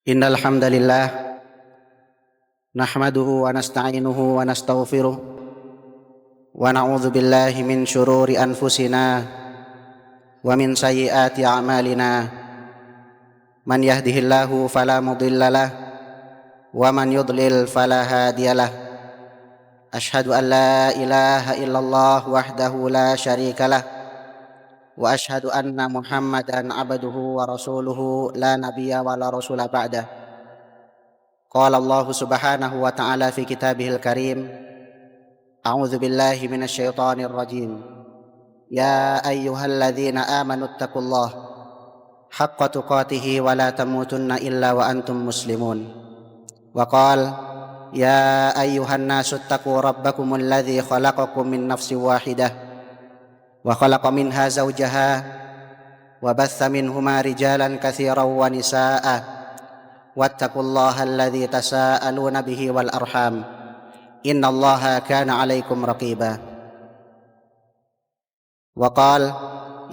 Innal hamdalillah nahmaduhu wa nasta'inuhu wa nastaghfiruh wa na'udzu billahi min syururi anfusina wa min sayyiati a'malina. Man yahdihillahu fala mudhillalah wa man yudlil fala hadiyalah. Asyhadu an la ilaha illallah wahdahu la syarikalah wa asyhadu anna Muhammadan abduhu wa rasuluhu la nabiyya wa la rasula ba'dah. Qala Allah subhanahu wa ta'ala fi kitabihil karim, a'udzu billahi minasy syaithanir rajim. Ya ayyuhalladzina amanu taqullaha haqqa tuqatih wa la tamutunna illa wa antum muslimun. Wa qala ya ayyuhan nasu taqu rabbakumul ladzi khalaqakum min nafsin wahidah wa khalaqa minha zawjaha wa batha minhuma rijalan katsiran wa nisaa'a wattaqullaha alladzi tasaaluna bihi wal arham innallaha kana 'alaikum raqiba. Wa qala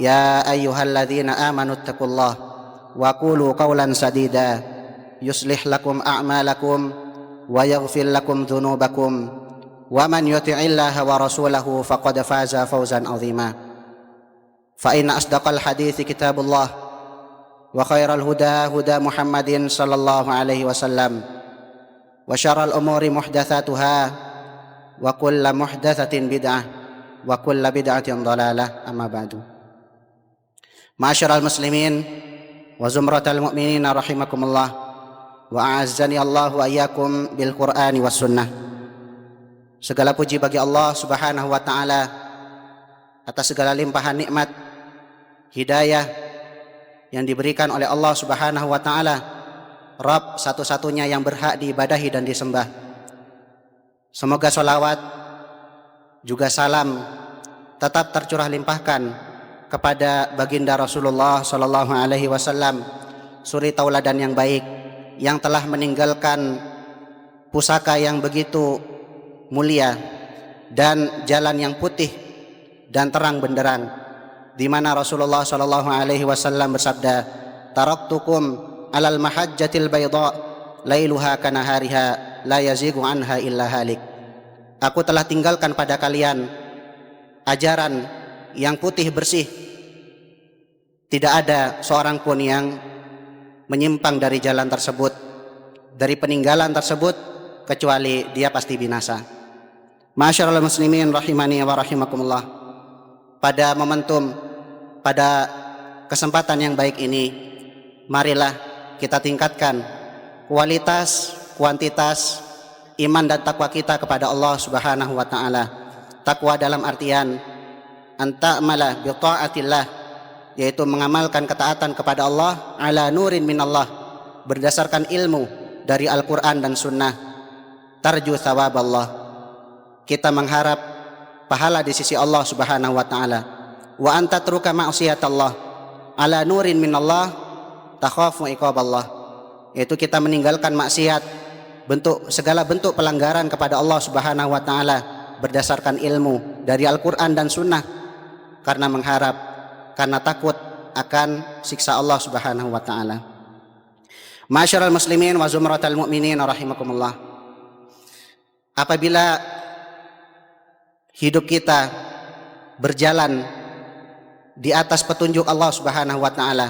ya ayyuhalladzina amanu taqullaha wa qulu qawlan sadida yuslih lakum a'malakum wa yaghfir lakum dhunubakum wa man yuti'illaha wa rasulahu faqad faza fawzan 'azima. Fa inna asdaqal hadithi kitabullah wa khairal huda huda Muhammadin sallallahu alaihi wasallam wa syarral umuri muhdatsatuha wa kullu muhdatsatin bid'ah wa kullu bid'atin dhalalah. Amma ba'du. Ma'asyiral muslimin wa zumratal mu'minin rahimakumullah wa a'azzani Allah wa iyyakum bil Qur'ani was sunnah. Segala puji bagi Allah Subhanahu wa taala atas segala limpahan nikmat hidayah yang diberikan oleh Allah Subhanahu wa taala, Rabb satu-satunya yang berhak diibadahi dan disembah. Semoga sholawat juga salam tetap tercurah limpahkan kepada baginda Rasulullah sallallahu alaihi wasallam, suri tauladan yang baik yang telah meninggalkan pusaka yang begitu mulia dan jalan yang putih dan terang benderang, di mana Rasulullah sallallahu alaihi wasallam bersabda, taraktukum alal mahajjatil bayda lailuha kanahariha la yazighu anha illa halik. Aku telah tinggalkan pada kalian ajaran yang putih bersih, tidak ada seorang pun yang menyimpang dari jalan tersebut, dari peninggalan tersebut, kecuali dia pasti binasa. Ma'asyiral muslimin rahimani wa rahimakumullah. Pada kesempatan yang baik ini, marilah kita tingkatkan kualitas, kuantitas iman dan takwa kita kepada Allah Subhanahu wa taala. Takwa dalam artian anta'mala bi ta'atillah, yaitu mengamalkan ketaatan kepada Allah ala nurin minallah, berdasarkan ilmu dari Al-Qur'an dan sunnah. Tarju thawaballah, kita mengharap pahala di sisi Allah Subhanahu wa taala. Wa anta truka ma'siyatallah ala nurin minallah takhafu iqaballah, yaitu kita meninggalkan maksiat, segala bentuk pelanggaran kepada Allah Subhanahu wa taala berdasarkan ilmu dari Al-Qur'an dan sunnah, karena mengharap, karena takut akan siksa Allah Subhanahu wa taala. Ma'asyiral muslimin wa zumratal mu'minin rahimakumullah. Apabila hidup kita berjalan di atas petunjuk Allah Subhanahu wa taala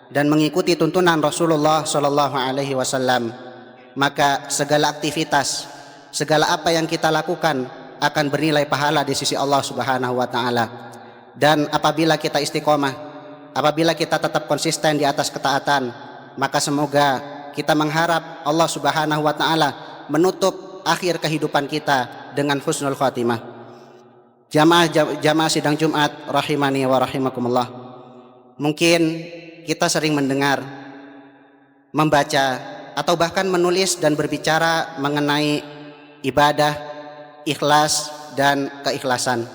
dan mengikuti tuntunan Rasulullah sallallahu alaihi wasallam, maka segala aktivitas, segala apa yang kita lakukan akan bernilai pahala di sisi Allah Subhanahu wa taala. Dan apabila kita istiqomah, apabila kita tetap konsisten di atas ketaatan, maka semoga kita mengharap Allah Subhanahu wa taala menutup akhir kehidupan kita dengan husnul khatimah. Jamaah sidang Jumat rahimani wa rahimakumullah. Mungkin kita sering mendengar, membaca, atau bahkan menulis dan berbicara mengenai ibadah, ikhlas, dan keikhlasan.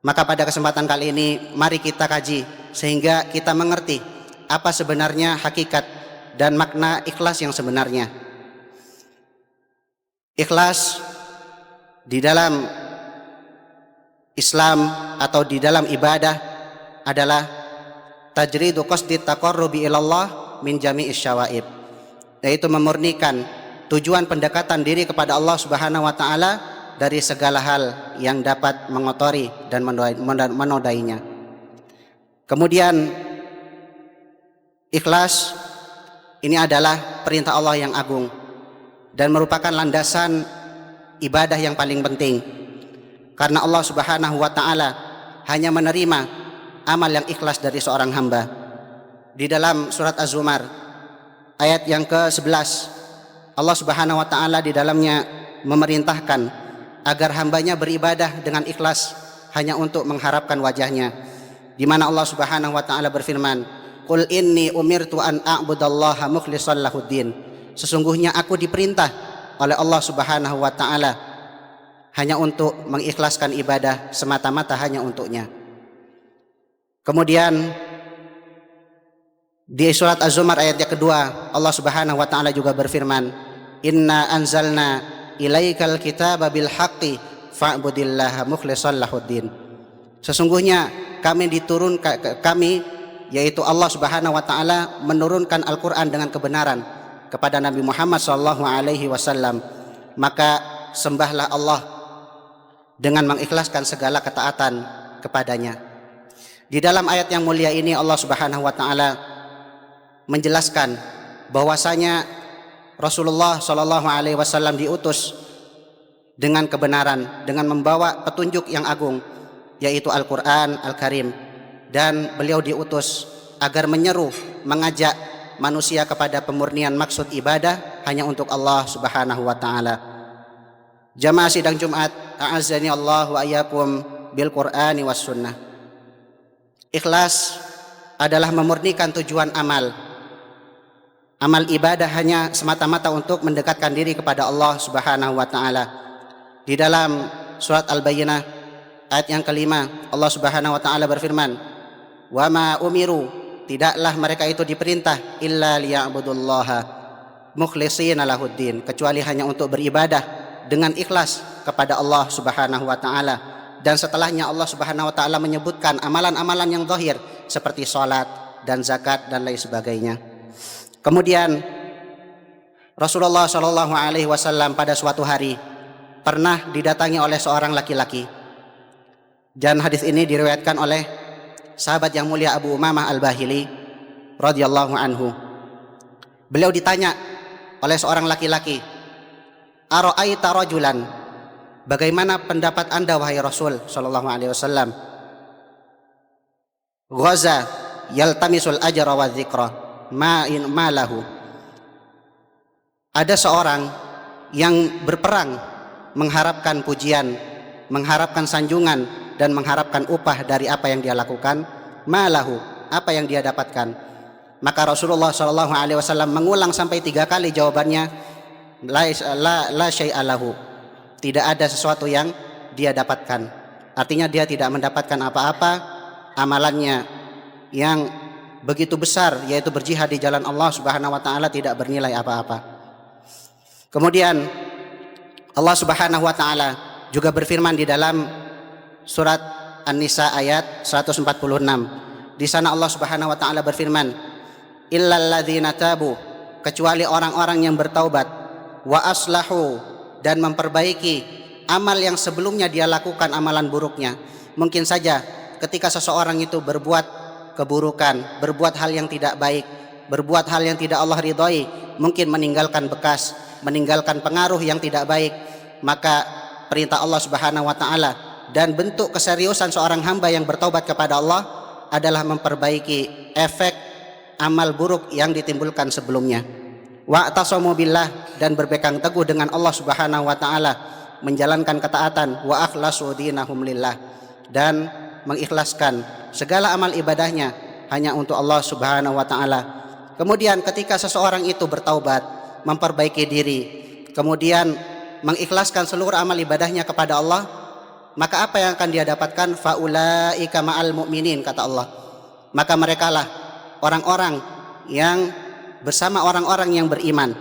Maka pada kesempatan kali ini mari kita kaji sehingga kita mengerti apa sebenarnya hakikat dan makna ikhlas yang sebenarnya. Ikhlas di dalam Islam atau di dalam ibadah adalah tajridu qasdi taqarrubi ilallah min jami'is syawaib, yaitu memurnikan tujuan pendekatan diri kepada Allah Subhanahu wa taala dari segala hal yang dapat mengotori dan menodainya. Kemudian ikhlas ini adalah perintah Allah yang agung dan merupakan landasan ibadah yang paling penting, karena Allah Subhanahu wa taala hanya menerima amal yang ikhlas dari seorang hamba. Di dalam surat Az-Zumar ayat yang ke-11, Allah Subhanahu wa taala di dalamnya memerintahkan agar hambanya beribadah dengan ikhlas hanya untuk mengharapkan wajahnya, di mana Allah Subhanahu wa taala berfirman, "Qul inni umirtu an a'budallaha mukhlishan lahuddin." Sesungguhnya aku diperintah oleh Allah Subhanahu wa taala hanya untuk mengikhlaskan ibadah semata-mata hanya untuknya. Kemudian di surat Az-Zumar ayat yang kedua, Allah Subhanahu wa taala juga berfirman, "Inna anzalna ilaikal kitaba bil haqqi fa'budillaha mukhlishan lahuddin." Sesungguhnya kami yaitu Allah Subhanahu wa taala menurunkan Al-Qur'an dengan kebenaran kepada Nabi Muhammad sallallahu alaihi wasallam, maka sembahlah Allah dengan mengikhlaskan segala ketaatan kepadanya. Di dalam ayat yang mulia ini Allah Subhanahu wa taala menjelaskan bahwasanya Rasulullah sallallahu alaihi wasallam diutus dengan kebenaran, dengan membawa petunjuk yang agung, yaitu Al-Qur'an Al-Karim, dan beliau diutus agar menyeru, mengajak manusia kepada pemurnian maksud ibadah hanya untuk Allah Subhanahu wa taala. Jamaah sidang Jumat, a'azzani Allah wa iyyakum bil Qur'ani was sunnah. Ikhlas adalah memurnikan tujuan amal ibadah hanya semata-mata untuk mendekatkan diri kepada Allah Subhanahu wa taala. Di dalam surat Al-Bayyinah ayat yang kelima, Allah Subhanahu wa taala berfirman, "Wa ma umiru," tidaklah mereka itu diperintah, "illa liya'budullaha mukhlishina lahuddin," kecuali hanya untuk beribadah dengan ikhlas kepada Allah Subhanahu wa taala. Dan setelahnya Allah Subhanahu wa taala menyebutkan amalan-amalan yang zahir seperti salat dan zakat dan lain sebagainya. Kemudian Rasulullah Shallallahu alaihi wasallam pada suatu hari pernah didatangi oleh seorang laki-laki, dan hadis ini diriwayatkan oleh sahabat yang mulia Abu Umamah Al-Bahili radhiyallahu anhu. Beliau ditanya oleh seorang laki-laki, "Ara'aita rajulan," bagaimana pendapat Anda wahai Rasul sallallahu alaihi wasallam, "ghaza yaltamisul ajra wa dzikra ma lahu." Ada seorang yang berperang mengharapkan pujian, mengharapkan sanjungan dan mengharapkan upah dari apa yang dia lakukan, ma lahu, apa yang dia dapatkan. Maka Rasulullah sallallahu alaihi wasallam mengulang sampai 3 kali jawabannya, la syai'a lahu, tidak ada sesuatu yang dia dapatkan. Artinya dia tidak mendapatkan apa-apa, amalannya yang begitu besar yaitu berjihad di jalan Allah Subhanahu wa taala tidak bernilai apa-apa. Kemudian Allah Subhanahu wa taala juga berfirman di dalam surat An-Nisa ayat 146. Di sana Allah Subhanahu wa taala berfirman, "Illal ladzina tabu," kecuali orang-orang yang bertaubat, wa aslahu, dan memperbaiki amal yang sebelumnya dia lakukan amalan buruknya. Mungkin saja ketika seseorang itu berbuat keburukan, berbuat hal yang tidak baik, berbuat hal yang tidak Allah ridhoi, mungkin meninggalkan bekas, meninggalkan pengaruh yang tidak baik, maka perintah Allah Subhanahu wa taala dan bentuk keseriusan seorang hamba yang bertaubat kepada Allah adalah memperbaiki efek amal buruk yang ditimbulkan sebelumnya. Wa'tasamu billah, dan berpegang teguh dengan Allah Subhanahu wa taala, menjalankan ketaatan, wa akhlasu dinahum lillah, dan mengikhlaskan segala amal ibadahnya hanya untuk Allah Subhanahu wa taala. Kemudian ketika seseorang itu bertaubat, memperbaiki diri, kemudian mengikhlaskan seluruh amal ibadahnya kepada Allah, maka apa yang akan dia dapatkan? Faulaika ma'al mu'minin, kata Allah. Maka merekalah orang-orang yang bersama orang-orang yang beriman.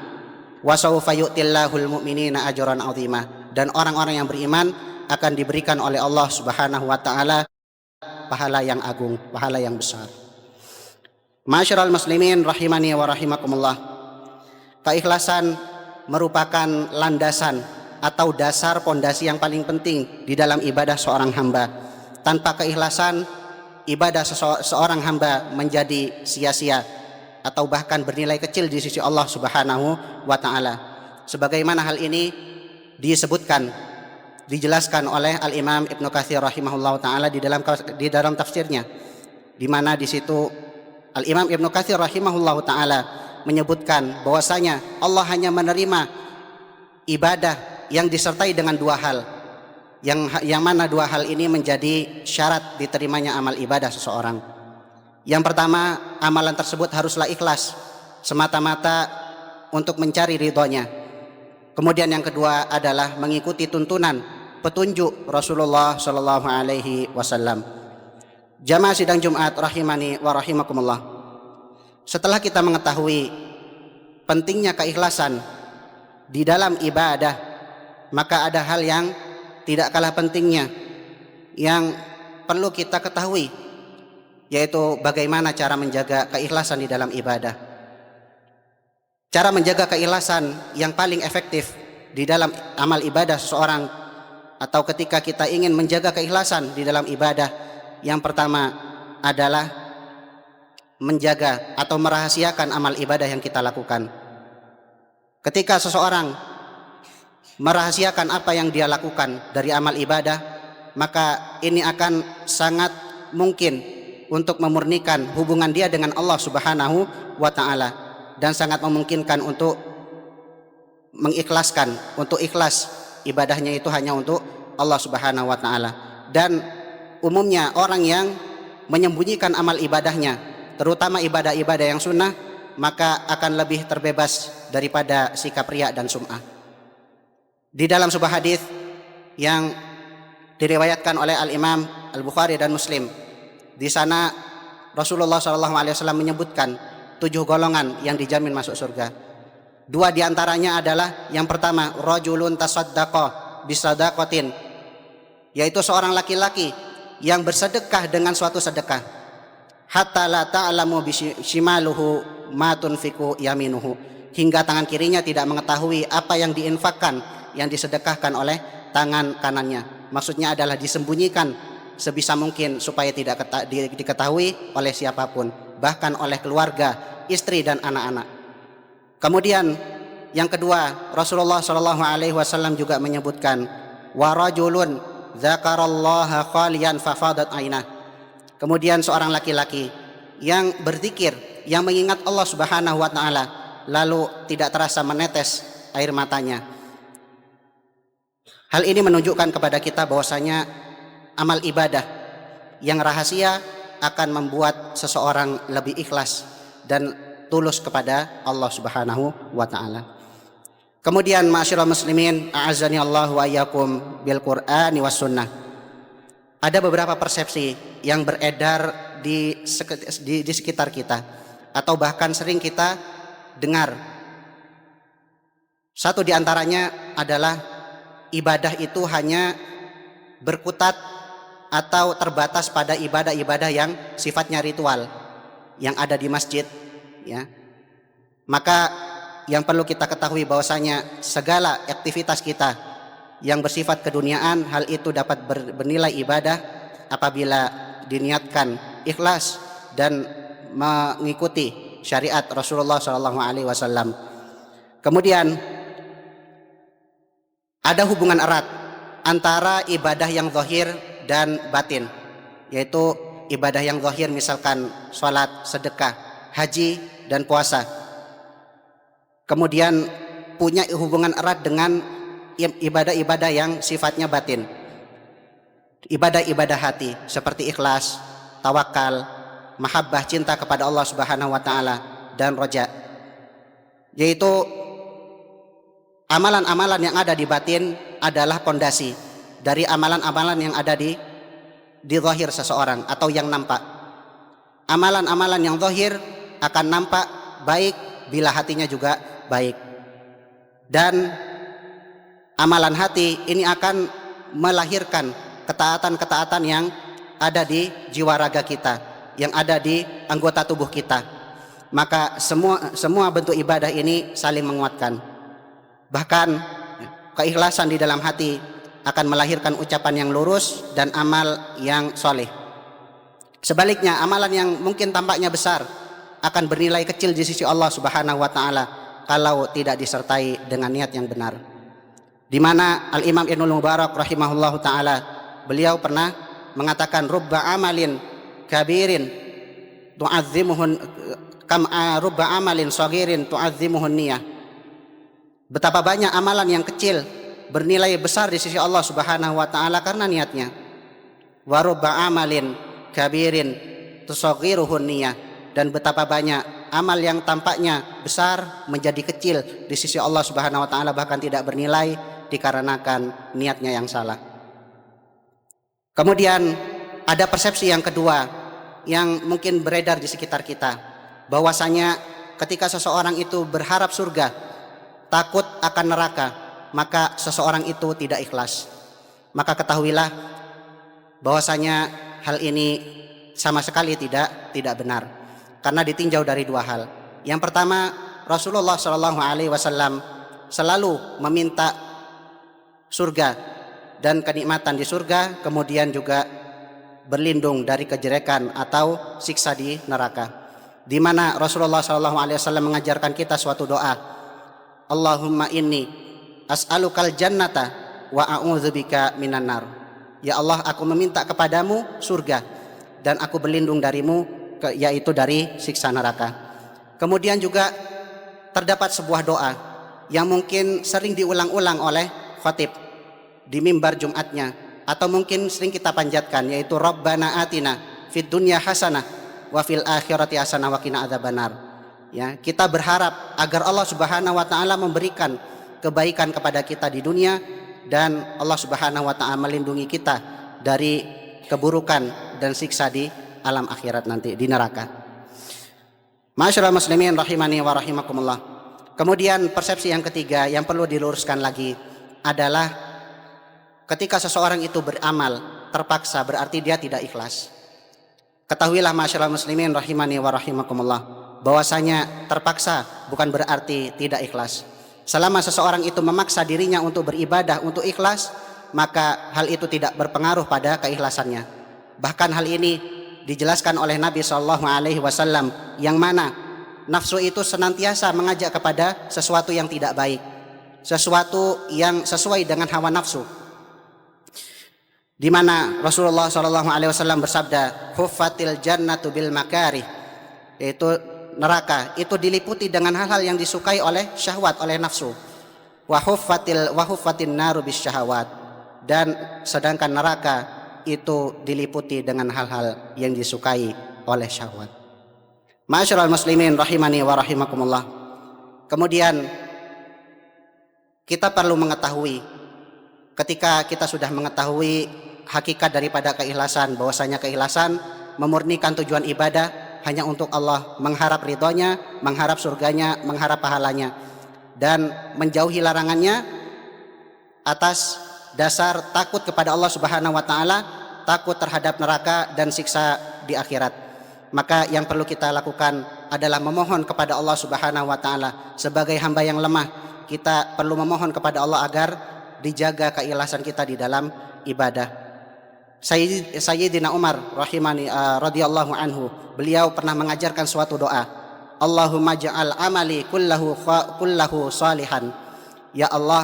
Wa sawfa yu'tillahul mu'minina ajran 'azima, dan orang-orang yang beriman akan diberikan oleh Allah Subhanahu wa taala pahala yang agung, pahala yang besar. Ma'asyiral muslimin rahimani wa rahimakumullah. Keikhlasan merupakan landasan atau dasar pondasi yang paling penting di dalam ibadah seorang hamba. Tanpa keikhlasan, ibadah seorang hamba menjadi sia-sia atau bahkan bernilai kecil di sisi Allah Subhanahu wa taala. Sebagaimana hal ini dijelaskan oleh Al-Imam Ibnu Katsir rahimahullahu taala di dalam tafsirnya, di mana di situ Al-Imam Ibnu Katsir rahimahullahu taala menyebutkan bahwasanya Allah hanya menerima ibadah yang disertai dengan dua hal, yang mana dua hal ini menjadi syarat diterimanya amal ibadah seseorang. Yang pertama, amalan tersebut haruslah ikhlas semata-mata untuk mencari ridhonya. Kemudian yang kedua adalah mengikuti tuntunan petunjuk Rasulullah Shallallahu Alaihi Wasallam. Jamaah sidang Jumat rahimani wa rahimakumullah. Setelah kita mengetahui pentingnya keikhlasan di dalam ibadah, maka ada hal yang tidak kalah pentingnya yang perlu kita ketahui, yaitu bagaimana cara menjaga keikhlasan di dalam ibadah. Cara menjaga keikhlasan yang paling efektif di dalam amal ibadah seseorang, atau ketika kita ingin menjaga keikhlasan di dalam ibadah, yang pertama adalah menjaga atau merahasiakan amal ibadah yang kita lakukan. Ketika seseorang merahasiakan apa yang dia lakukan dari amal ibadah, maka ini akan sangat mungkin untuk memurnikan hubungan dia dengan Allah Subhanahu wa taala, dan sangat memungkinkan untuk ikhlas ibadahnya itu hanya untuk Allah Subhanahu wa taala. Dan umumnya orang yang menyembunyikan amal ibadahnya, terutama ibadah-ibadah yang sunnah, maka akan lebih terbebas daripada sikap riya dan sum'ah. Di dalam sebuah hadis yang diriwayatkan oleh Al-Imam Al-Bukhari dan Muslim, di sana Rasulullah SAW menyebutkan 7 golongan yang dijamin masuk surga. 2 diantaranya adalah, yang pertama, rajulun tasaddaqa bisadaqatin, yaitu seorang laki-laki yang bersedekah dengan suatu sedekah, hatta la ta'lamu bishimaluhu ma tunfiqu yaminuhu, hingga tangan kirinya tidak mengetahui apa yang diinfakkan, yang disedekahkan oleh tangan kanannya. Maksudnya adalah disembunyikan sebisa mungkin supaya tidak diketahui oleh siapapun, bahkan oleh keluarga, istri dan anak-anak. Kemudian yang kedua, Rasulullah SAW juga menyebutkan, wa rajulun dzakarallaha khaliyan fafadat ainah. Kemudian seorang laki-laki yang berzikir, yang mengingat Allah Subhanahu wa taala, lalu tidak terasa menetes air matanya. Hal ini menunjukkan kepada kita bahwasanya amal ibadah yang rahasia akan membuat seseorang lebih ikhlas dan tulus kepada Allah Subhanahu wa taala. Kemudian ma'asyiral muslimin, a'azzani Allah wa iyyakum bil Qur'ani was sunnah. Ada beberapa persepsi yang beredar di sekitar kita, atau bahkan sering kita dengar. Satu di antaranya adalah ibadah itu hanya berkutat atau terbatas pada ibadah-ibadah yang sifatnya ritual yang ada di masjid, ya. Maka yang perlu kita ketahui bahwasanya segala aktivitas kita yang bersifat keduniaan, hal itu dapat bernilai ibadah apabila diniatkan ikhlas dan mengikuti syariat Rasulullah SAW. Kemudian ada hubungan erat antara ibadah yang zahir dan batin, yaitu ibadah yang zahir misalkan sholat, sedekah, haji, dan puasa. Kemudian punya hubungan erat dengan ibadah-ibadah yang sifatnya batin, ibadah-ibadah hati seperti ikhlas, tawakal, mahabbah, cinta kepada Allah Subhanahu wa taala, dan roja, yaitu amalan-amalan yang ada di batin adalah pondasi dari amalan-amalan yang ada di zahir seseorang atau yang nampak. Amalan-amalan yang zahir akan nampak baik bila hatinya juga baik, dan amalan hati ini akan melahirkan ketaatan-ketaatan yang ada di jiwa raga kita, yang ada di anggota tubuh kita. maka semua bentuk ibadah ini saling menguatkan. Bahkan keikhlasan di dalam hati akan melahirkan ucapan yang lurus dan amal yang soleh. Sebaliknya, amalan yang mungkin tampaknya besar akan bernilai kecil di sisi Allah Subhanahu wa taala kalau tidak disertai dengan niat yang benar. Di mana Al-Imam Ibnul Mubarak rahimahullahu taala, beliau pernah mengatakan rubba amalin kabirin tu'azzimuhun rubba amalin saghirin tu'azzimuhun niyah. Betapa banyak amalan yang kecil bernilai besar di sisi Allah Subhanahu wa taala karena niatnya. Wa rubba amalin kabirin tusaghiruhun niyah, dan betapa banyak amal yang tampaknya besar menjadi kecil di sisi Allah Subhanahu wa taala, bahkan tidak bernilai dikarenakan niatnya yang salah. Kemudian ada persepsi yang kedua yang mungkin beredar di sekitar kita, bahwasanya ketika seseorang itu berharap surga, takut akan neraka, maka seseorang itu tidak ikhlas. Maka ketahuilah bahwasanya hal ini sama sekali tidak benar, karena ditinjau dari dua hal. Yang pertama, Rasulullah SAW selalu meminta surga dan kenikmatan di surga, kemudian juga berlindung dari kejelekan atau siksa di neraka. Di mana Rasulullah SAW mengajarkan kita suatu doa, Allahumma inni as'alukal jannata wa a'udzubika minan nar. Ya Allah, aku meminta kepadamu surga dan aku berlindung darimu, yaitu dari siksa neraka. Kemudian juga terdapat sebuah doa yang mungkin sering diulang-ulang oleh khatib di mimbar Jumatnya, atau mungkin sering kita panjatkan, yaitu Rabbana atina fid dunya hasanah wa fil akhirati hasanah wa qina adzabannar. Ya, kita berharap agar Allah Subhanahu wa taala memberikan kebaikan kepada kita di dunia, dan Allah Subhanahu wa taala melindungi kita dari keburukan dan siksa di alam akhirat nanti, di neraka. Ma'asyiral muslimin rahimani wa rahimakumullah. Kemudian persepsi yang ketiga yang perlu diluruskan lagi adalah ketika seseorang itu beramal terpaksa, berarti dia tidak ikhlas. Ketahuilah ma'asyiral muslimin rahimani wa rahimakumullah, bahwasanya terpaksa bukan berarti tidak ikhlas. Selama seseorang itu memaksa dirinya untuk beribadah, untuk ikhlas, maka hal itu tidak berpengaruh pada keikhlasannya. Bahkan hal ini dijelaskan oleh Nabi SAW, yang mana nafsu itu senantiasa mengajak kepada sesuatu yang tidak baik, sesuatu yang sesuai dengan hawa nafsu. Di mana Rasulullah SAW bersabda, "Huffatil jannatu bil makarih," yaitu neraka itu diliputi dengan hal-hal yang disukai oleh syahwat, oleh nafsu. Wa huffatin naru bis syahawat, dan sedangkan neraka itu diliputi dengan hal-hal yang disukai oleh syahwat. Ma'asyiral muslimin rahimani wa rahimakumullah. Kemudian kita perlu mengetahui, ketika kita sudah mengetahui hakikat daripada keikhlasan, bahwasanya keikhlasan memurnikan tujuan ibadah hanya untuk Allah, mengharap ridhonya, mengharap surganya, mengharap pahalanya, dan menjauhi larangannya atas dasar takut kepada Allah Subhanahu wa taala, takut terhadap neraka dan siksa di akhirat. Maka yang perlu kita lakukan adalah memohon kepada Allah Subhanahu wa taala. Sebagai hamba yang lemah, kita perlu memohon kepada Allah agar dijaga keikhlasan kita di dalam ibadah. Sayyidina Umar rahimani radhiyallahu anhu, beliau pernah mengajarkan suatu doa, Allahumma ja'al amali kullahu salihan. Ya Allah,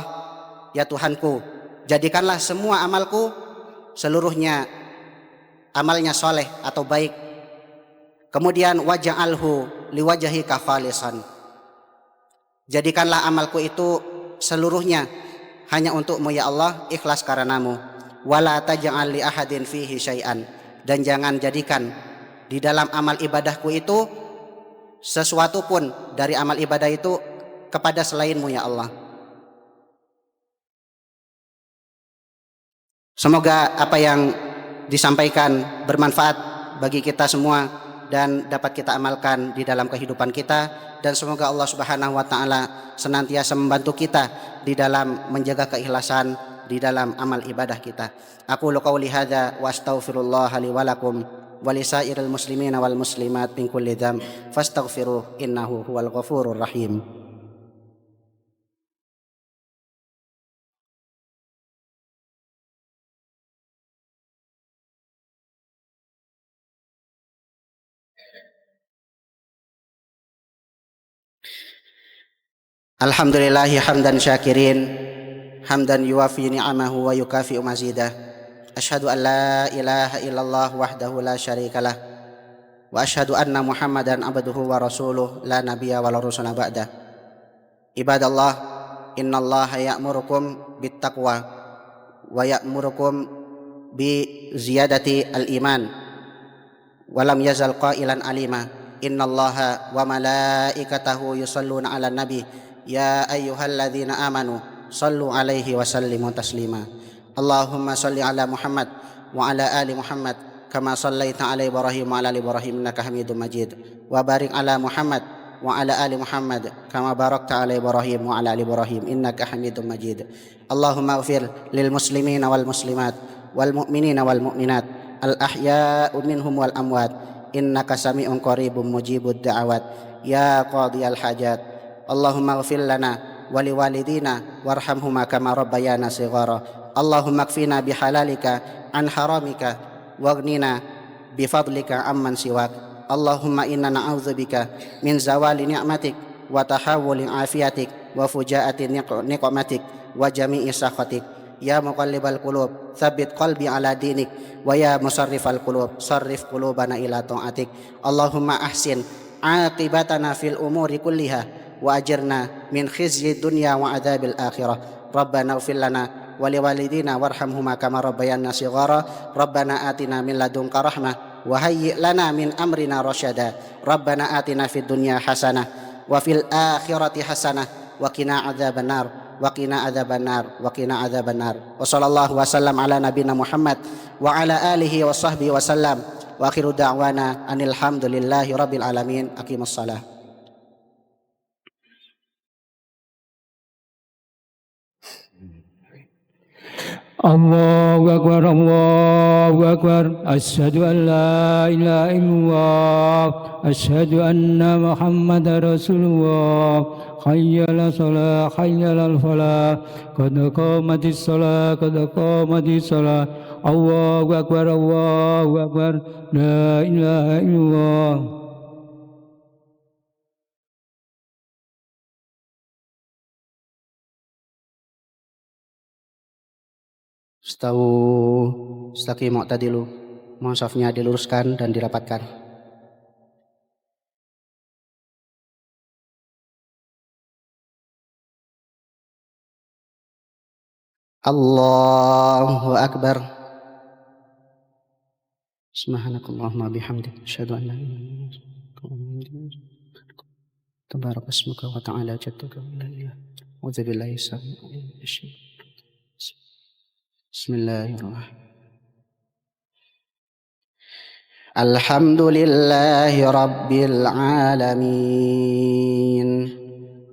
ya Tuhanku, jadikanlah semua amalku seluruhnya amalnya soleh atau baik. Kemudian waj'alhu liwajhika khalisan, jadikanlah amalku itu seluruhnya hanya untukmu ya Allah, ikhlas karenamu. Wala taj'al li ahadin fihi syai'an, dan jangan jadikan di dalam amal ibadahku itu sesuatu pun dari amal ibadah itu kepada selainmu ya Allah. Semoga apa yang disampaikan bermanfaat bagi kita semua dan dapat kita amalkan di dalam kehidupan kita, dan semoga Allah Subhanahu wa taala senantiasa membantu kita di dalam menjaga keikhlasan di dalam amal ibadah kita. Aqulu qauli hadza wa astaghfirullah li wa lakum wa lisairil muslimina wal muslimat min kulli dzamb fastaghfiruh innahu huwal ghafurur rahim. Alhamdulillahi hamdan syakirin, hamdan yuwafi ni'amahu wa yukafi'u mazidah. Asyhadu an la ilaha illallah wahdahu la syarikalah wa asyhadu anna Muhammadan abduhu wa rasuluh la nabiyya wa la rusula ba'dah. Ibadallah, innallaha ya'murukum bittaqwa wa ya'murukum bi ziyadati al-iman wa lam yazal qailan alima. Innallaha wa malaikatahu yusalluna 'alan nabi ya ayyuhalladzina amanu sallu 'alaihi wa sallimu taslima. Allahumma salli 'ala Muhammad wa 'ala ali Muhammad kama sallaita 'ala Ibrahim wa 'ala ali Ibrahim innaka Hamidum Majid. Wa barik 'ala Muhammad wa 'ala ali Muhammad kama barakta 'ala Ibrahim wa 'ala ali Ibrahim innaka Hamidum Majid. Allahumma ighfir lil muslimina wal muslimat wal mu'minina wal mu'minat al ahya'u minhum wal amwat innaka sami'un qaribun mujibud da'awat ya qadiyal hajat. Allahumma ighfir lana wa liwalidina warhamhuma kama rabbayana shighara. Allahumma kfina bihalalika an haramika waghnina bifadlika amman siwak. Allahumma inna na'udzubika min zawali ni'matik wa tahawuli afiyatik wa fujaati niqmatik wa jami'i sakhatik. Ya muqallibal qulub tsabbit qalbi ala dinik wa ya musarrifal qulub sarrif qulubana ila ta'atik. Allahumma ahsin aqibatana fil umuri kulliha wa ajirna min khizyi dunya wa adzabil akhirah. Rabbana ighfir lana wa liwalidina warhamhuma kama rabbayana shighara. Rabbana atina min ladunka rahmah wa hayyi' lana min amrina rasyada. Rabbana atina fid dunya hasanah wa fil akhirati hasanah wa qina adzabannar wa qina adzabannar wa qina adzabannar. Wa sallallahu wasallam ala nabiyina Muhammad wa ala alihi wa sahbihi wasallam. Wa akhiru da'wana anil hamdulillahi rabbil alamin. Aqimus shalah. Allahu Akbar, Allahu Akbar. Asyhadu an la ilaha illallah, asyhadu anna Muhammadar Rasulullah. Hayya 'alas shalah, hayya 'alal falah. Qad qamatis shalah, qad qamatis shalah. Allahu Akbar, Allahu Akbar. La ilaha illallah. Istaqimu mu'tadilu. Mohon safnya diluruskan dan dirapatkan. Allahu Akbar. Subhanakallahumma bihamdik asyhadu an la ilaha illa anta tabaraka ismuka wa ta'ala jadduka wa la ilaha illa anta billahi Bismillahirrahmanirrahim. Alhamdulillahi rabbil alamin.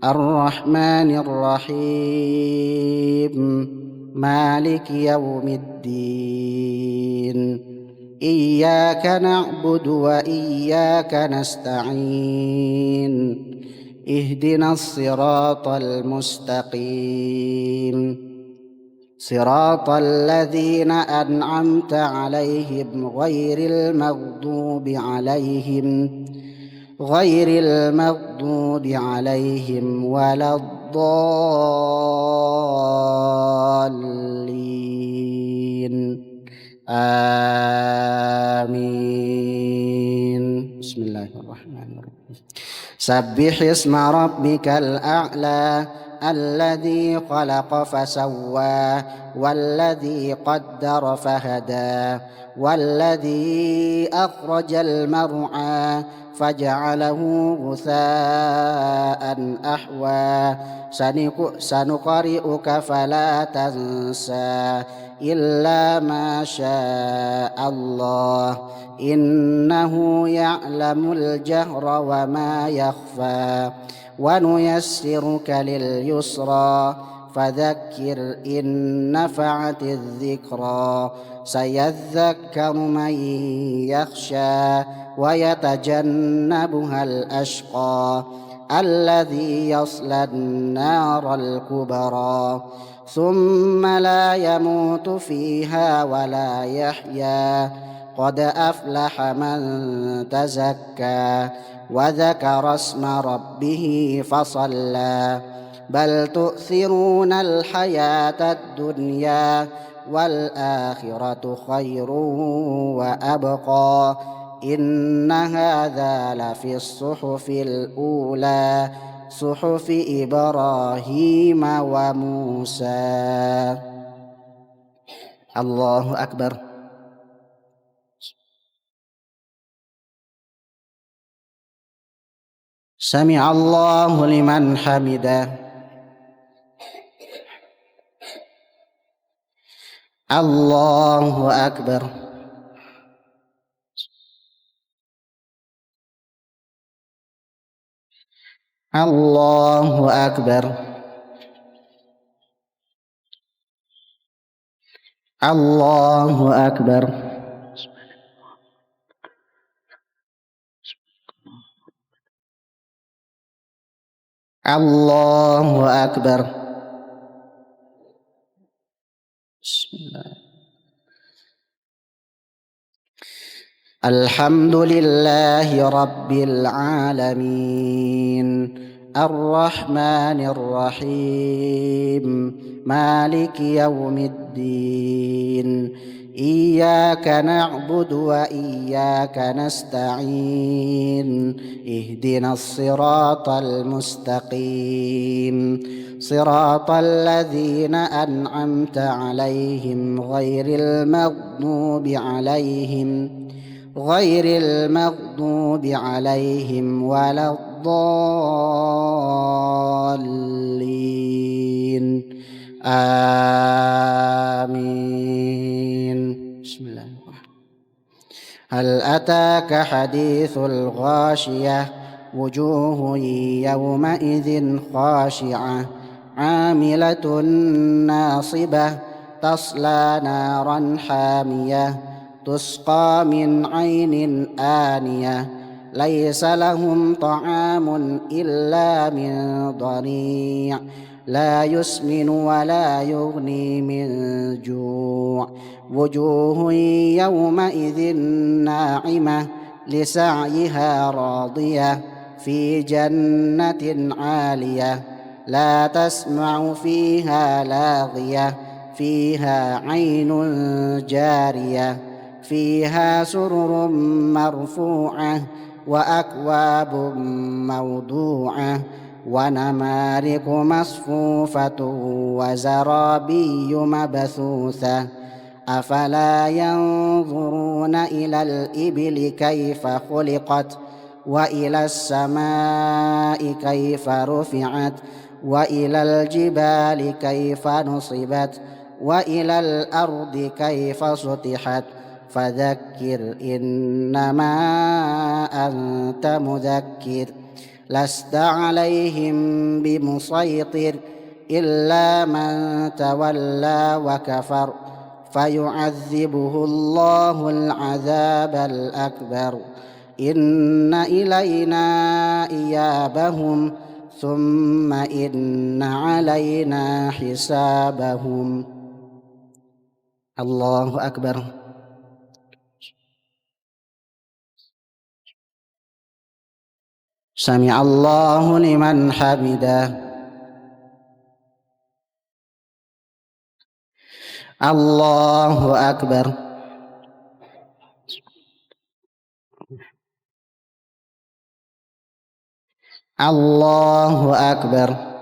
Ar-Rahmanir Rahim. Maliki yaumiddin. Iyyaka na'budu wa iyyaka nasta'in. Ihdinas siratal mustaqim. صراط الذين أنعمت عليهم غير المغضوب عليهم ولا الضالين آمين. بسم الله الرحمن الرحيم. سبح اسم ربك الأعلى الذي خلق فسوى والذي قدر فهدى والذي أخرج المرعى فجعله غثاء أحوى سنقرئك فلا تنسى إلا ما شاء الله إنه يعلم الجهر وما يخفى ونيسرك لليسرى فذكر إن نفعت الذكرى سيذكر من يخشى ويتجنبها الأشقى الذي يصلى النار الكبرى ثم لا يموت فيها ولا يحيا قد أفلح من تزكى وذكر اسم ربه فصلى بل تؤثرون الحياة الدنيا والآخرة خير وأبقى إن هذا لفي الصحف الأولى صحف إبراهيم وموسى. الله أكبر. سمع الله لمن حمده. الله أكبر. الله أكبر. الله أكبر. الله أكبر. بسم الله. الحمد لله رب العالمين الرحمن الرحيم مالك يوم الدين إياك نعبد وإياك نستعين اهدنا الصراط المستقيم صراط الذين أنعمت عليهم غير المغضوب عليهم ولا الضالين آمين. بسم الله الرحمن. هل أتاك حديث الغاشية وجوه يومئذ خاشعة عاملة ناصبة تصلى نارا حامية تسقى من عين آنية ليس لهم طعام إلا من ضريع لا يسمن ولا يغني من جوع وجوه يومئذ ناعمة لسعيها راضية في جنة عالية لا تسمع فيها لاغية فيها عين جارية فيها سرر مرفوعة وأكواب موضوعة ونمارق مصفوفة وزرابي مبثوثة أفلا ينظرون إلى الإبل كيف خلقت وإلى السماء كيف رفعت وإلى الجبال كيف نصبت وإلى الأرض كيف سطحت فذكر إنما أنت مذكر لست عليهم بمسيطر إلا من تولى وكفر فيعذبه الله العذاب الأكبر إن إلينا إيابهم ثم إن علينا حسابهم. الله أكبر. سمع الله لمن حمده. الله أكبر. الله أكبر.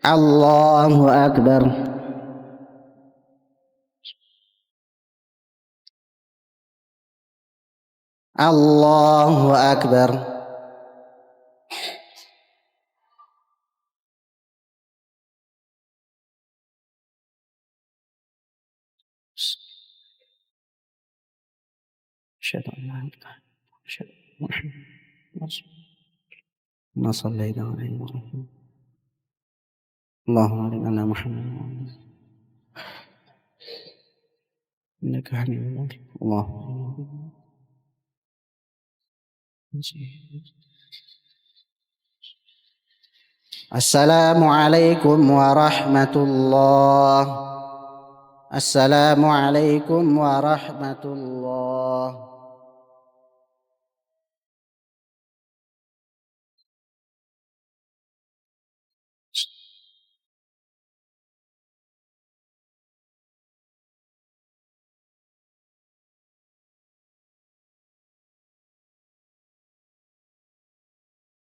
الله أكبر. الله أكبر. أشهد أن لا إله إلا الله أشهد أن محمدا رسول الله. ما صليت عليه ورحمه اللهم بارك على محمد إنك حميد مجيد اللهم السلام عليكم ورحمة الله. السلام عليكم ورحمة الله.